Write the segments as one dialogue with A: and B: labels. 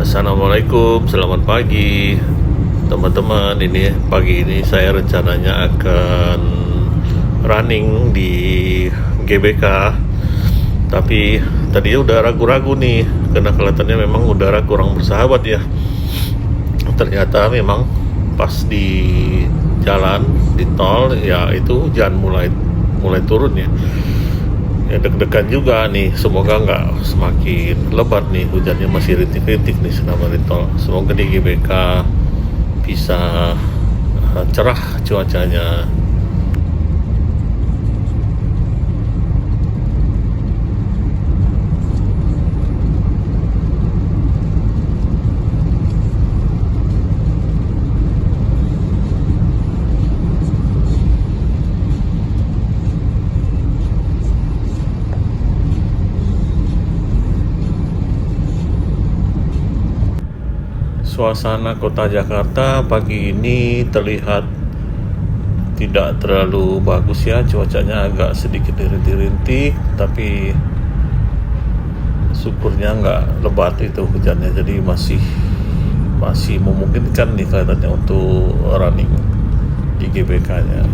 A: Assalamualaikum, selamat pagi teman-teman. Ini pagi ini saya rencananya akan running di GBK, tapi tadinya udah ragu-ragu nih karena kelihatannya memang udara kurang bersahabat ya. Ternyata memang pas di jalan di tol ya itu hujan mulai turun ya. Ya deg-degan juga nih, semoga nggak semakin lebat nih, hujannya masih rintik-rintik nih selama di tol. Semoga di GBK bisa cerah cuacanya. Suasana kota Jakarta pagi ini terlihat tidak terlalu bagus ya, cuacanya agak sedikit rintik-rintik, tapi syukurnya nggak lebat itu hujannya, jadi masih memungkinkan nih kelihatannya untuk running di GBK-nya.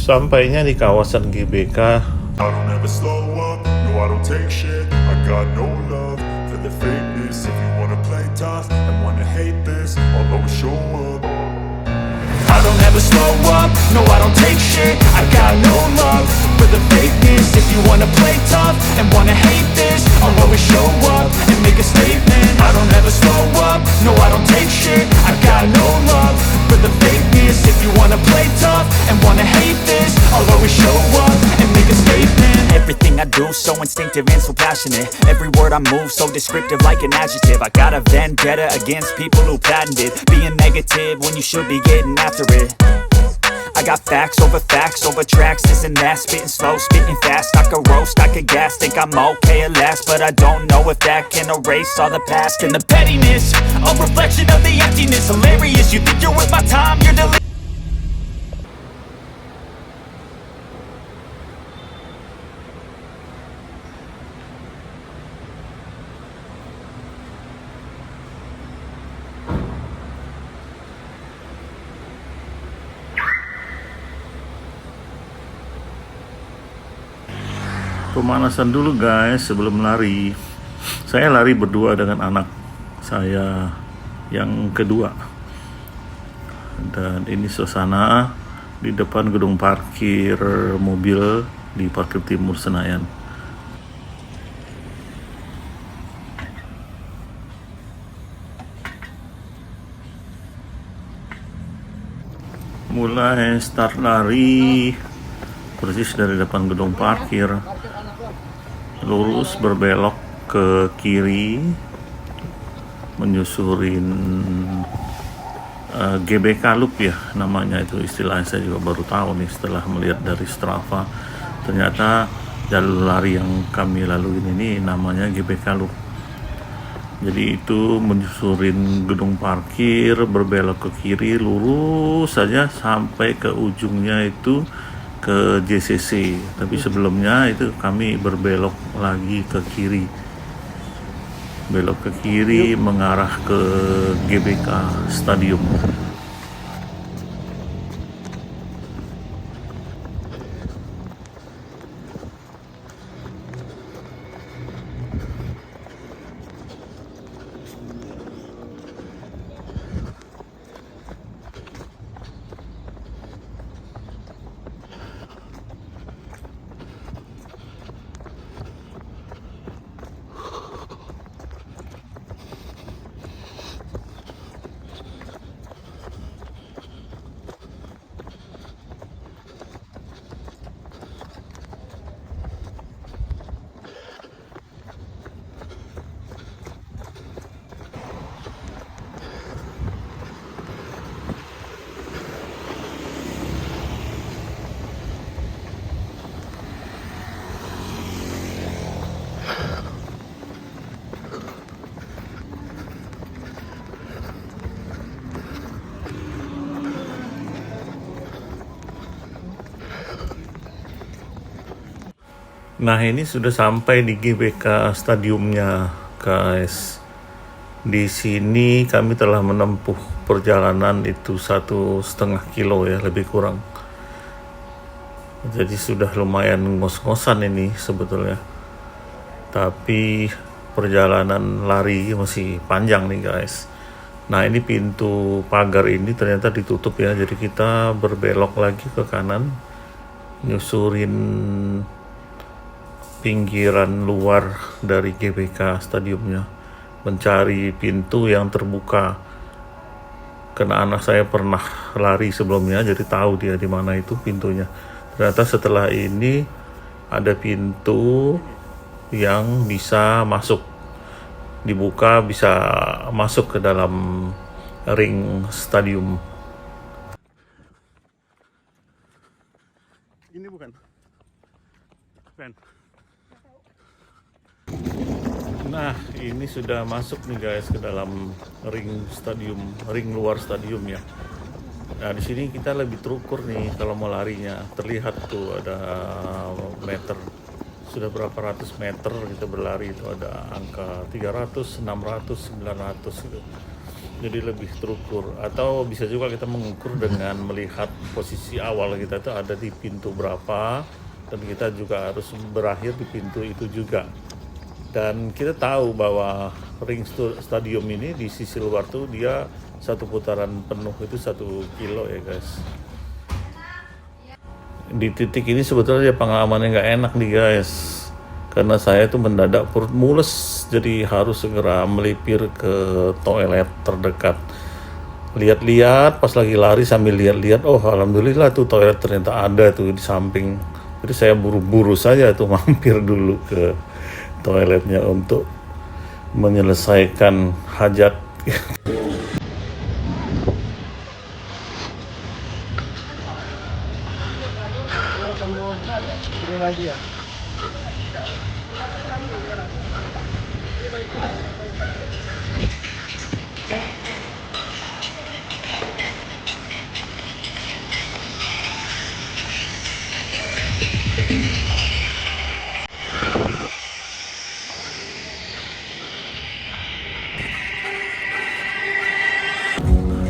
A: Sampainya di kawasan GBK.
B: I don't ever slow up, no I don't take shit. I got no love for the fakeness. If you wanna play tough and wanna hate this, I'll always show up. I don't ever slow up, no I don't take shit. I got no love for the fakeness. If you wanna play tough and wanna hate this, I'll always show up and make a statement. I don't ever slow up, no I don't take shit. I got no love for the fakeness. If you wanna play tough and wanna hate this, I'll always show up and make a statement. Everything I do so instinctive and so passionate. Every word I move so descriptive like an adjective. I got a vendetta against people who patented being negative when you should be getting after it. I got facts over tracks, this and that. Spitting slow, spitting fast. I could roast, I could gas. Think I'm okay at last, but I don't know if that can erase all the past. And the pettiness, a reflection of the emptiness. Hilarious, you think you're worth my time, you're delirious.
A: Pemanasan dulu guys sebelum lari. Saya lari berdua dengan anak saya yang kedua. Dan ini suasana di depan gedung parkir mobil di Parkir Timur Senayan. Mulai start lari persis dari depan gedung parkir, lurus berbelok ke kiri menyusurin GBK Loop ya namanya, itu istilahnya saya juga baru tahu nih setelah melihat dari Strava. Ternyata jalur lari yang kami lalui ini namanya GBK Loop. Jadi itu menyusurin gedung parkir, berbelok ke kiri, lurus saja sampai ke ujungnya itu ke JCC, tapi sebelumnya itu kami berbelok lagi ke kiri, belok ke kiri mengarah ke GBK Stadium. Nah, ini sudah sampai di GBK stadiumnya, guys. Di sini kami telah menempuh perjalanan itu 1,5 kilo ya, lebih kurang. Jadi sudah lumayan ngos-ngosan ini sebetulnya. Tapi perjalanan lari masih panjang nih, guys. Nah, ini pintu pagar ini ternyata ditutup ya. Jadi kita berbelok lagi ke kanan, nyusurin pinggiran luar dari GBK stadiumnya, mencari pintu yang terbuka. Karena anak saya pernah lari sebelumnya, jadi tahu dia di mana itu pintunya. Ternyata setelah ini ada pintu yang bisa masuk, dibuka bisa masuk ke dalam ring stadium.
C: Ini bukan? Bukan.
A: Nah, ini sudah masuk nih guys ke dalam ring stadium, ring luar stadium ya. Nah, di sini kita lebih terukur nih kalau mau larinya. Terlihat tuh ada meter. Sudah berapa ratus meter kita berlari itu ada angka 300, 600, 900 gitu. Jadi lebih terukur. Atau bisa juga kita mengukur dengan melihat posisi awal kita itu ada di pintu berapa, dan kita juga harus berakhir di pintu itu juga. Dan kita tahu bahwa ring stadium ini di sisi luar tuh dia satu putaran penuh itu 1 kilo ya guys. Di titik ini sebetulnya pengalamannya nggak enak nih guys, karena saya tuh mendadak perut mules, jadi harus segera melipir ke toilet terdekat. Lihat-lihat pas lagi lari sambil lihat-lihat, oh alhamdulillah tuh toilet ternyata ada tuh di samping. Jadi saya buru-buru saja tuh mampir dulu ke toiletnya untuk menyelesaikan hajat.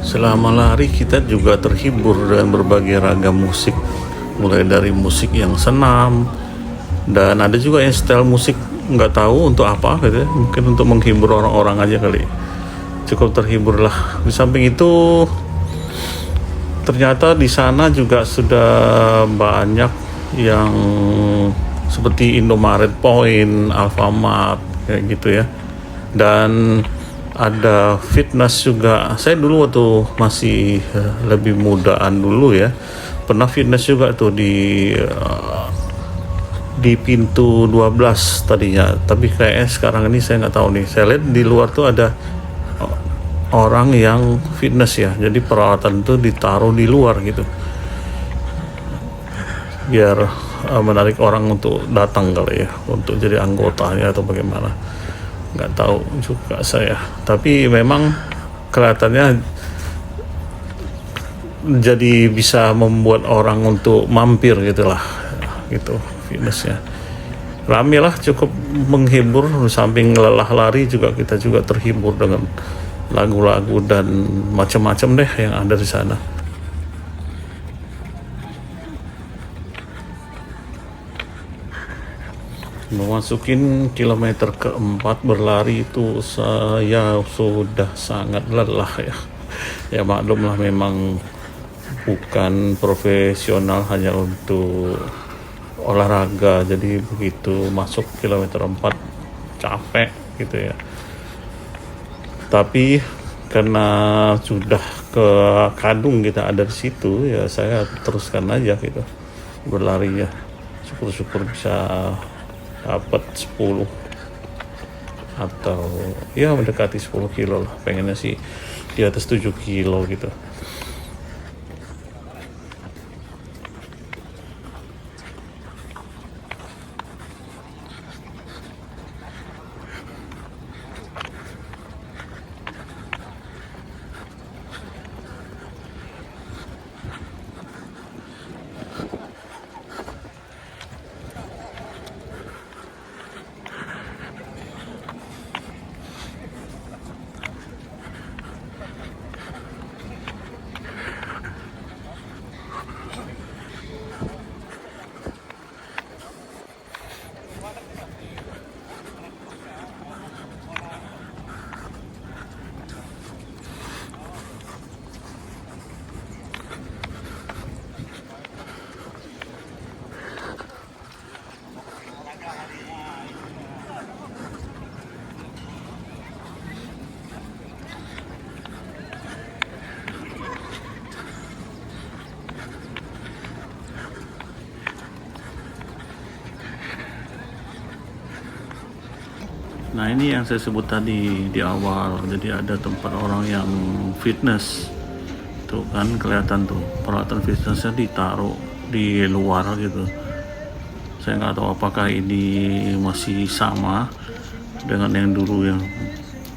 A: Selama lari kita juga terhibur dengan berbagai ragam musik, mulai dari musik yang senam, dan ada juga yang style musik nggak tahu untuk apa gitu ya, mungkin untuk menghibur orang-orang aja kali. Cukup terhibur lah. Di samping itu ternyata di sana juga sudah banyak yang seperti Indomaret Point, Alfamart kayak gitu ya, dan ada fitness juga. Saya dulu waktu masih lebih mudaan dulu ya, pernah fitness juga tuh di pintu 12 tadinya, tapi kayaknya sekarang ini saya nggak tahu nih. Saya lihat di luar tuh ada orang yang fitness ya, jadi peralatan itu ditaruh di luar gitu biar menarik orang untuk datang kali ya, untuk jadi anggotanya atau bagaimana, nggak tahu juga saya. Tapi memang kelihatannya jadi bisa membuat orang untuk mampir gitulah, gitu fitnessnya. Rame lah, cukup menghibur. Samping lelah lari juga kita juga terhibur dengan lagu-lagu dan macam-macam deh yang ada di sana. Memasukin kilometer keempat berlari itu saya sudah sangat lelah ya. Ya maklumlah, memang bukan profesional, hanya untuk olahraga. Jadi begitu masuk kilometer 4 capek gitu ya. Tapi karena sudah ke kadung kita ada di situ ya, saya teruskan aja gitu berlari ya. Syukur-syukur bisa dapat 10 atau ya mendekati 10 kilo lah. Pengennya sih di atas 7 kilo gitu. Nah ini yang saya sebut tadi di awal, jadi ada tempat orang yang fitness tuh kan, kelihatan tuh peralatan fitnessnya ditaruh di luar gitu. Saya nggak tahu apakah ini masih sama dengan yang dulu yang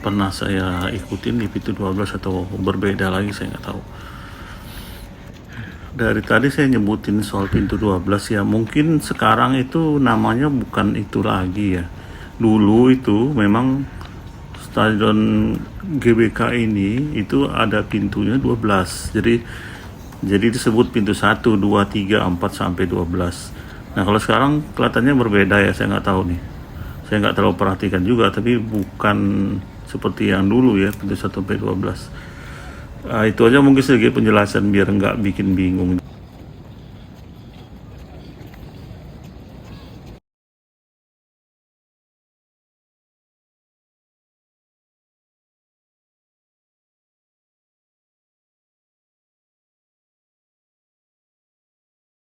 A: pernah saya ikutin di pintu 12 atau berbeda lagi, saya nggak tahu. Dari tadi saya nyebutin soal pintu 12 ya, mungkin sekarang itu namanya bukan itu lagi ya. Dulu itu memang stadion GBK ini itu ada pintunya 12. Jadi disebut pintu 1, 2, 3, 4 sampai 12. Nah, kalau sekarang kelihatannya berbeda ya, saya nggak tahu nih. Saya nggak terlalu perhatikan juga, tapi bukan seperti yang dulu ya, pintu 1 sampai 12. Itu aja mungkin sedikit penjelasan biar nggak bikin bingung.